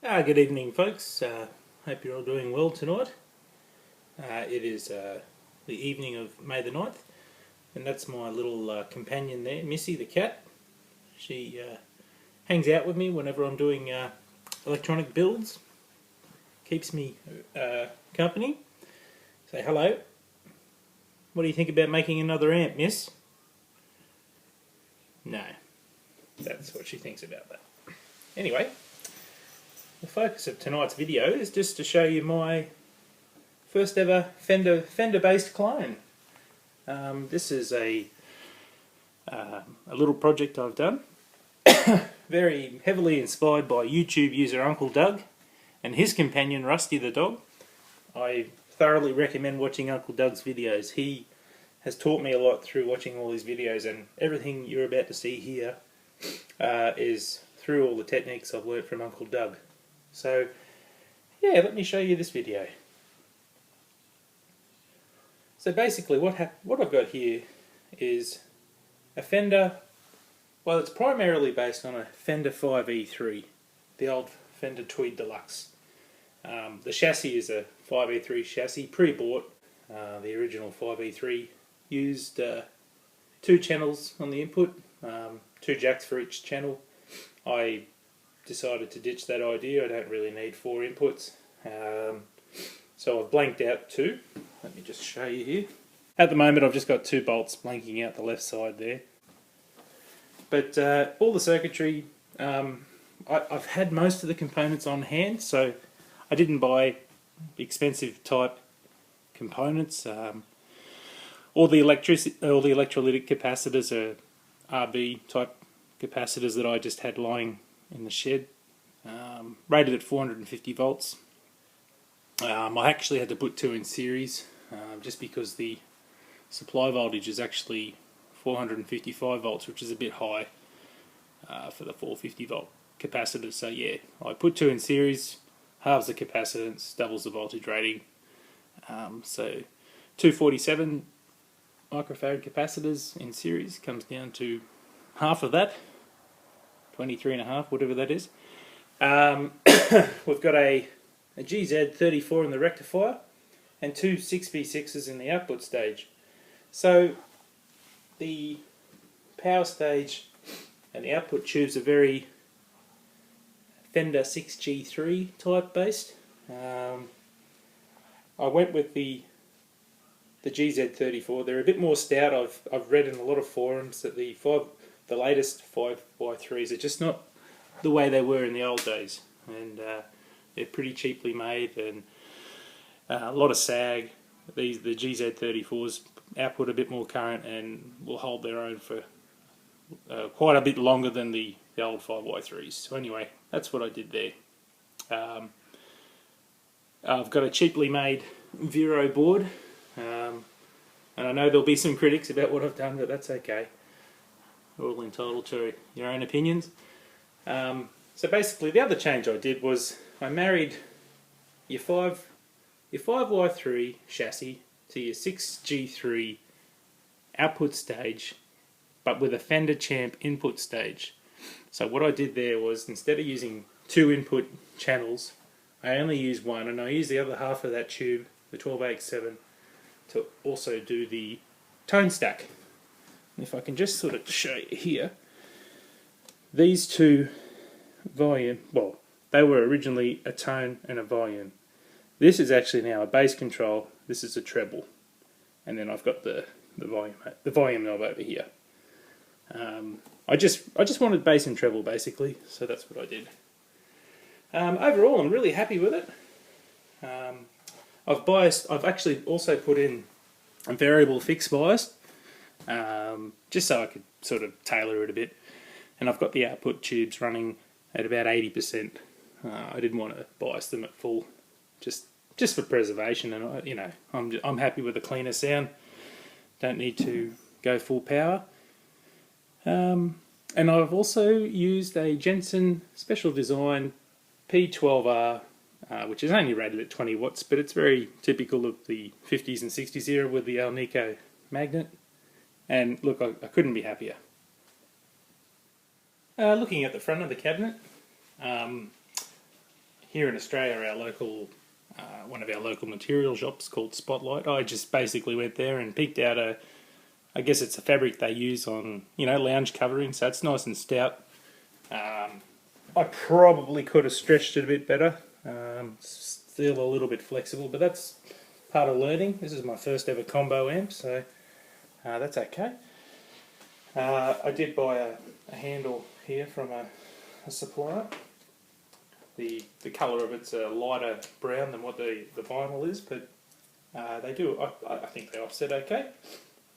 Good evening, folks. Hope you're all doing well tonight. It is the evening of May the 9th, and that's my little companion there, Missy the cat. She hangs out with me whenever I'm doing electronic builds, keeps me company. Say hello. What do you think about making another amp, miss? No, that's what she thinks about that. Anyway, the focus of tonight's video is just to show you my first ever Fender based clone. This is a little project I've done, very heavily inspired by YouTube user Uncle Doug and his companion Rusty the dog. I thoroughly recommend watching Uncle Doug's videos. He has taught me a lot through watching all his videos, and everything you're about to see here is through all the techniques I've learnt from Uncle Doug. So, yeah, let me show you this video. So basically what I've got here is a Fender, well, it's primarily based on a Fender 5E3, the old Fender Tweed Deluxe. The chassis is a 5E3 chassis, pre-bought. The original 5E3 used 2 channels on the input, 2 jacks for each channel. I decided to ditch that idea. I don't really need 4 inputs. So I've blanked out 2. Let me just show you here. At the moment I've just got 2 bolts blanking out the left side there. But all the circuitry, I've had most of the components on hand, so I didn't buy expensive type components. All the electrolytic capacitors are RB type capacitors that I just had lying in the shed, rated at 450 volts. I actually had to put 2 in series just because the supply voltage is actually 455 volts, which is a bit high for the 450 volt capacitors. So yeah, I put 2 in series, halves the capacitance, doubles the voltage rating. So 247 microfarad capacitors in series comes down to half of that, 23.5, whatever that is. We've got a GZ34 in the rectifier and 2 6v6s in the output stage. So the power stage and the output tubes are very Fender 6G3 type based. I went with the GZ34. They're a bit more stout. I've read in a lot of forums that the latest 5x3s are just not the way they were in the old days, and they're pretty cheaply made and a lot of sag. The GZ34s output a bit more current and will hold their own for quite a bit longer than the old 5x3s. So anyway, that's what I did there. I've got a cheaply made Vero board, and I know there'll be some critics about what I've done, but that's okay. We're all entitled to your own opinions. So basically the other change I did was I married your 5Y3 chassis to your 6G3 output stage, but with a Fender Champ input stage. So what I did there was, instead of using 2 input channels, I only used 1, and I used the other half of that tube, the 12AX7, to also do the tone stack. And if I can just sort of show you here, these 2 volume, well, they were originally a tone and a volume. This is actually now a bass control. This is a treble, and then I've got the volume knob over here. I just wanted bass and treble basically, so that's what I did. Overall, I'm really happy with it. I've actually also put in a variable fixed bias, just so I could sort of tailor it a bit. And I've got the output tubes running at about 80%. I didn't want to bias them at full, just for preservation. And I'm happy with a cleaner sound. Don't need to go full power. And I've also used a Jensen Special Design P12R, which is only rated at 20 watts, but it's very typical of the 50s and 60s era with the Alnico magnet. And look, I couldn't be happier. Looking at the front of the cabinet, here in Australia, our local one of our local material shops called Spotlight. I just basically went there and picked out I guess it's a fabric they use on, lounge covering, so it's nice and stout. I probably could have stretched it a bit better. Still a little bit flexible, but that's part of learning. This is my first ever combo amp, so that's okay. I did buy a handle here from a supplier. The colour of it's a lighter brown than what the vinyl is, but they do. I think they offset okay.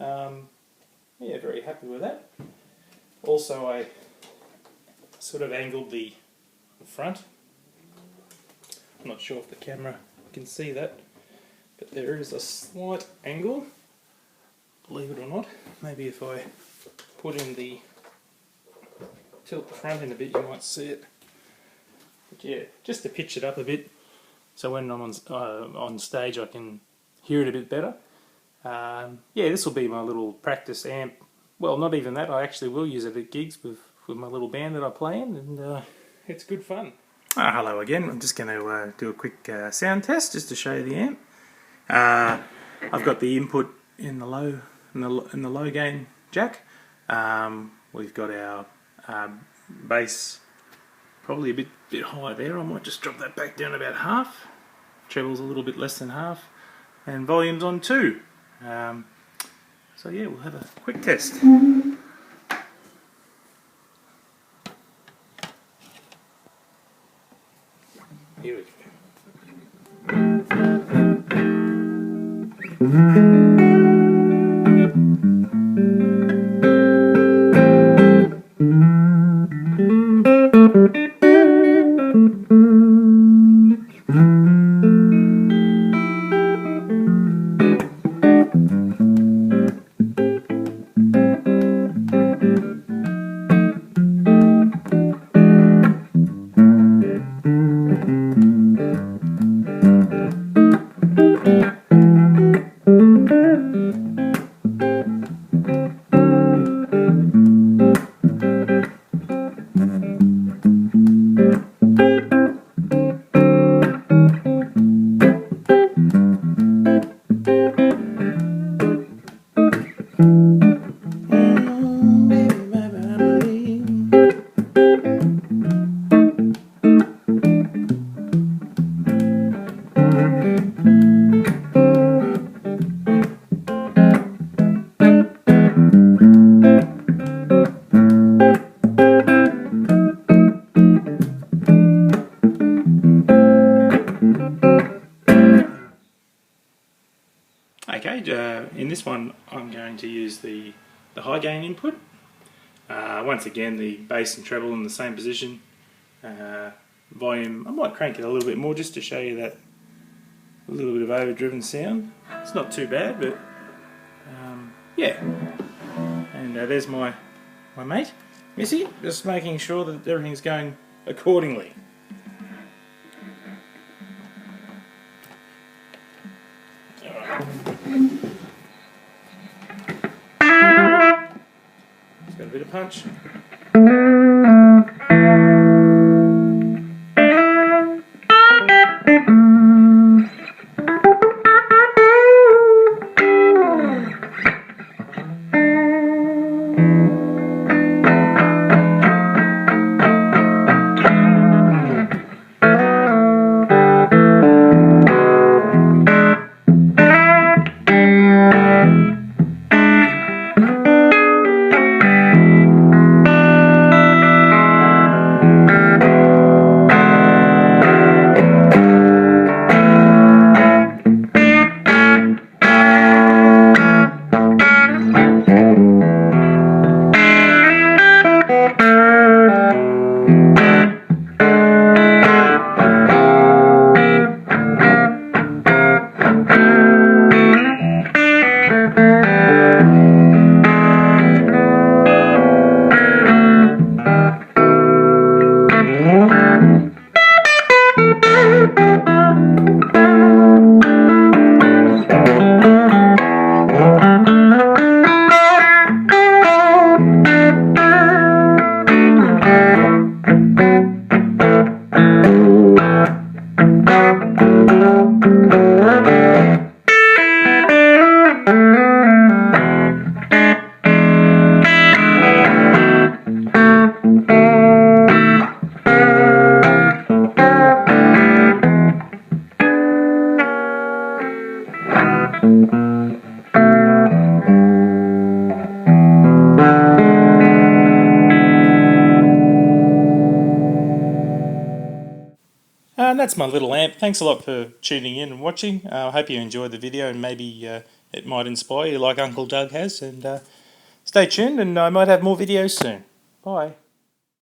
Yeah, very happy with that. Also, I sort of angled the front. I'm not sure if the camera can see that, but there is a slight angle, believe it or not. Maybe if I put in tilt the front in a bit, you might see it. But yeah, just to pitch it up a bit, so when I'm on stage I can hear it a bit better. Yeah, this will be my little practice amp. Well, not even that, I actually will use it at gigs with my little band that I play in, and it's good fun. Hello again. I'm just going to do a quick sound test just to show you the amp. I've got the input in the low gain jack. We've got our bass probably a bit high there. I might just drop that back down about half. Treble's a little bit less than half, and volume's on 2. So yeah, we'll have a quick test. Here we go. Okay, in this one I'm going to use the high gain input. Once again, the bass and treble in the same position. Volume, I might crank it a little bit more just to show you that a little bit of overdriven sound. It's not too bad, but yeah. And there's my mate, Missy, just making sure that everything's going accordingly. It's got a bit of punch. And that's my little amp. Thanks a lot for tuning in and watching. I hope you enjoyed the video, and maybe it might inspire you like Uncle Doug has. And stay tuned, and I might have more videos soon. Bye.